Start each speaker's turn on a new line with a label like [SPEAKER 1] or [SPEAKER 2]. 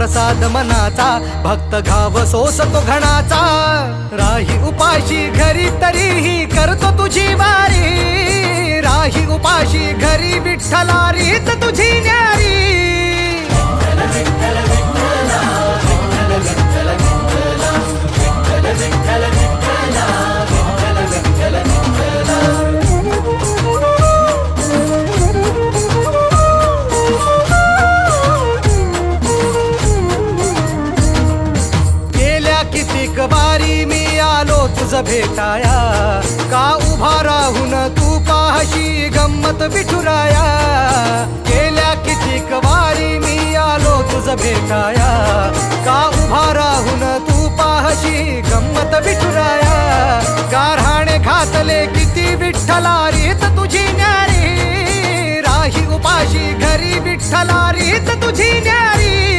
[SPEAKER 1] प्रसाद मनाचा भक्त घाव सोसतो घणाचा राही उपाशी घरी तरीही करतो तुझी वारी राही उपाशी घरी विठ्ठला रीत तुझी न्यारी कितीक वारी मी आलो तुझ भेटाया का उभा राहून तू पाहशी गंमत विठुराया गेल्या कितीक वारी मी आलो तुझ भेटाया का उभा राहून तू पाहशी गंमत विठुराया गारहाणे घातले किती विठ्ठला रीत तुझी न्यारी राही उपाशी घरी विठ्ठला रीत तुझी न्यारी